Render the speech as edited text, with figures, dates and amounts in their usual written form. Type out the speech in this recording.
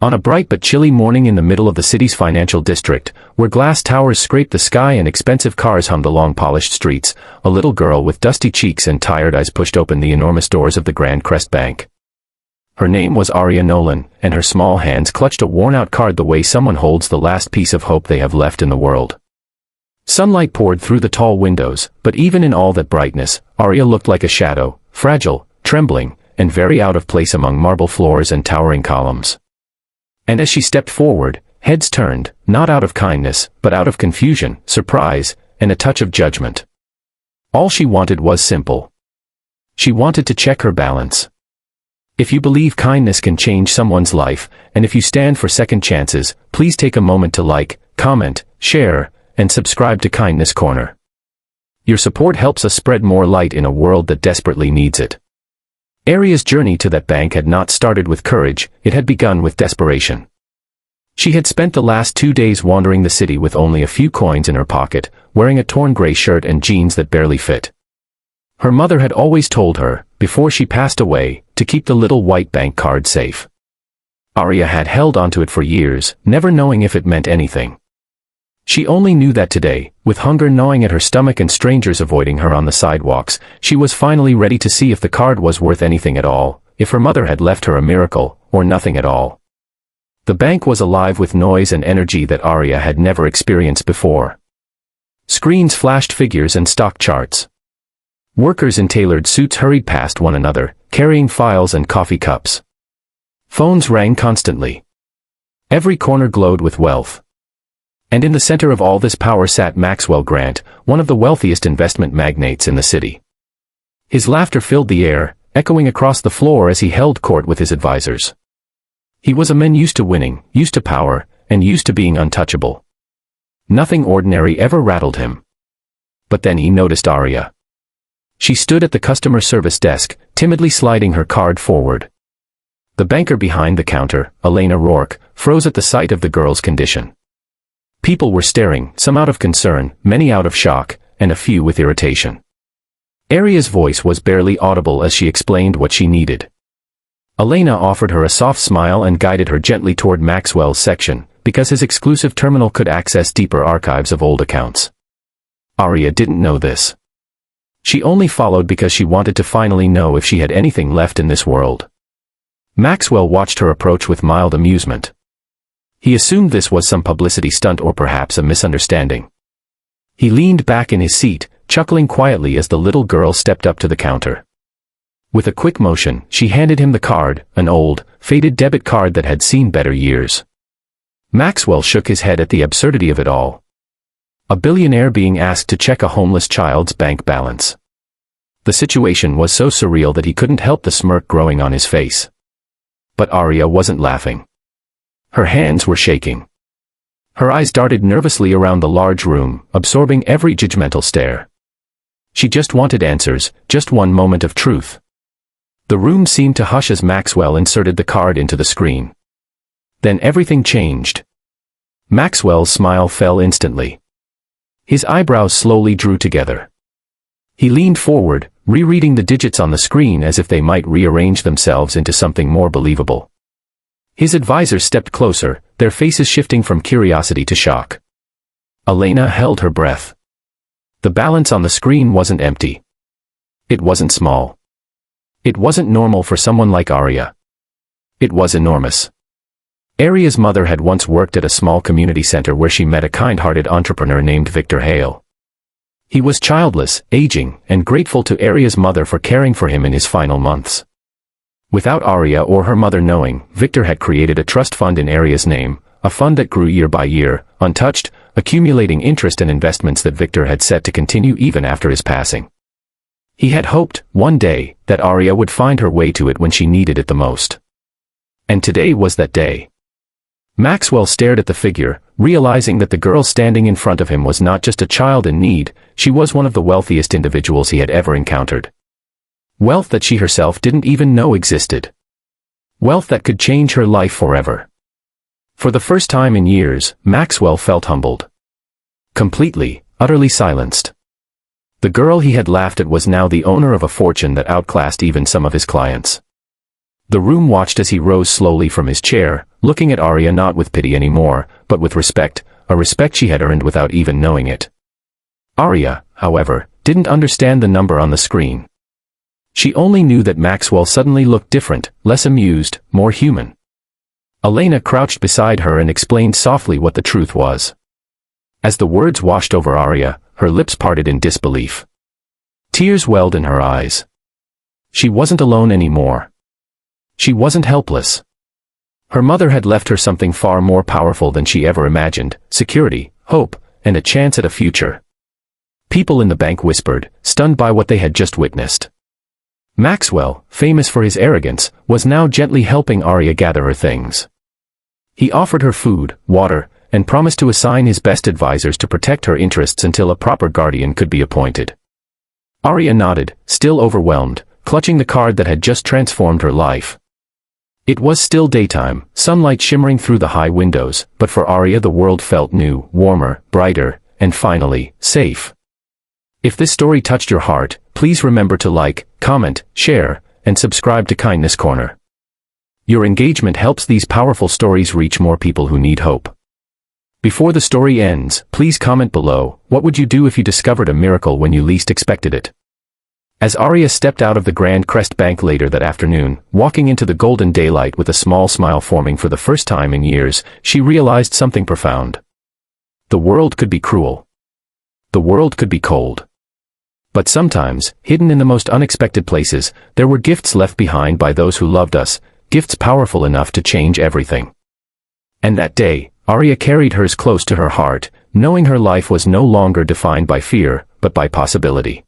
On a bright but chilly morning in the middle of the city's financial district, where glass towers scraped the sky and expensive cars hummed along polished streets, a little girl with dusty cheeks and tired eyes pushed open the enormous doors of the Grand Crest Bank. Her name was Aria Nolan, and her small hands clutched a worn-out card the way someone holds the last piece of hope they have left in the world. Sunlight poured through the tall windows, but even in all that brightness, Aria looked like a shadow, fragile, trembling, and very out of place among marble floors and towering columns. And as she stepped forward, heads turned, not out of kindness, but out of confusion, surprise, and a touch of judgment. All she wanted was simple. She wanted to check her balance. If you believe kindness can change someone's life, and if you stand for second chances, please take a moment to like, comment, share, and subscribe to Kindness Corner. Your support helps us spread more light in a world that desperately needs it. Aria's journey to that bank had not started with courage, it had begun with desperation. She had spent the last 2 days wandering the city with only a few coins in her pocket, wearing a torn gray shirt and jeans that barely fit. Her mother had always told her, before she passed away, to keep the little white bank card safe. Aria had held onto it for years, never knowing if it meant anything. She only knew that today, with hunger gnawing at her stomach and strangers avoiding her on the sidewalks, she was finally ready to see if the card was worth anything at all, if her mother had left her a miracle, or nothing at all. The bank was alive with noise and energy that Aria had never experienced before. Screens flashed figures and stock charts. Workers in tailored suits hurried past one another, carrying files and coffee cups. Phones rang constantly. Every corner glowed with wealth. And in the center of all this power sat Maxwell Grant, one of the wealthiest investment magnates in the city. His laughter filled the air, echoing across the floor as he held court with his advisors. He was a man used to winning, used to power, and used to being untouchable. Nothing ordinary ever rattled him. But then he noticed Aria. She stood at the customer service desk, timidly sliding her card forward. The banker behind the counter, Elena Rourke, froze at the sight of the girl's condition. People were staring, some out of concern, many out of shock, and a few with irritation. Aria's voice was barely audible as she explained what she needed. Elena offered her a soft smile and guided her gently toward Maxwell's section, because his exclusive terminal could access deeper archives of old accounts. Aria didn't know this. She only followed because she wanted to finally know if she had anything left in this world. Maxwell watched her approach with mild amusement. He assumed this was some publicity stunt or perhaps a misunderstanding. He leaned back in his seat, chuckling quietly as the little girl stepped up to the counter. With a quick motion, she handed him the card, an old, faded debit card that had seen better years. Maxwell shook his head at the absurdity of it all. A billionaire being asked to check a homeless child's bank balance. The situation was so surreal that he couldn't help the smirk growing on his face. But Aria wasn't laughing. Her hands were shaking. Her eyes darted nervously around the large room, absorbing every judgmental stare. She just wanted answers, just one moment of truth. The room seemed to hush as Maxwell inserted the card into the screen. Then everything changed. Maxwell's smile fell instantly. His eyebrows slowly drew together. He leaned forward, rereading the digits on the screen as if they might rearrange themselves into something more believable. His advisors stepped closer, their faces shifting from curiosity to shock. Elena held her breath. The balance on the screen wasn't empty. It wasn't small. It wasn't normal for someone like Aria. It was enormous. Aria's mother had once worked at a small community center where she met a kind-hearted entrepreneur named Victor Hale. He was childless, aging, and grateful to Aria's mother for caring for him in his final months. Without Aria or her mother knowing, Victor had created a trust fund in Aria's name, a fund that grew year by year, untouched, accumulating interest and investments that Victor had set to continue even after his passing. He had hoped, one day, that Aria would find her way to it when she needed it the most. And today was that day. Maxwell stared at the figure, realizing that the girl standing in front of him was not just a child in need, she was one of the wealthiest individuals he had ever encountered. Wealth that she herself didn't even know existed. Wealth that could change her life forever. For the first time in years, Maxwell felt humbled. Completely, utterly silenced. The girl he had laughed at was now the owner of a fortune that outclassed even some of his clients. The room watched as he rose slowly from his chair, looking at Arya not with pity anymore, but with respect, a respect she had earned without even knowing it. Arya, however, didn't understand the number on the screen. She only knew that Maxwell suddenly looked different, less amused, more human. Elena crouched beside her and explained softly what the truth was. As the words washed over Arya, her lips parted in disbelief. Tears welled in her eyes. She wasn't alone anymore. She wasn't helpless. Her mother had left her something far more powerful than she ever imagined: security, hope, and a chance at a future. People in the bank whispered, stunned by what they had just witnessed. Maxwell, famous for his arrogance, was now gently helping Arya gather her things. He offered her food, water, and promised to assign his best advisors to protect her interests until a proper guardian could be appointed. Arya nodded, still overwhelmed, clutching the card that had just transformed her life. It was still daytime, sunlight shimmering through the high windows, but for Arya the world felt new, warmer, brighter, and finally, safe. If this story touched your heart, please remember to like, comment, share, and subscribe to Kindness Corner. Your engagement helps these powerful stories reach more people who need hope. Before the story ends, please comment below, what would you do if you discovered a miracle when you least expected it? As Arya stepped out of the Grand Crest Bank later that afternoon, walking into the golden daylight with a small smile forming for the first time in years, she realized something profound. The world could be cruel. The world could be cold. But sometimes, hidden in the most unexpected places, there were gifts left behind by those who loved us, gifts powerful enough to change everything. And that day, Arya carried hers close to her heart, knowing her life was no longer defined by fear, but by possibility.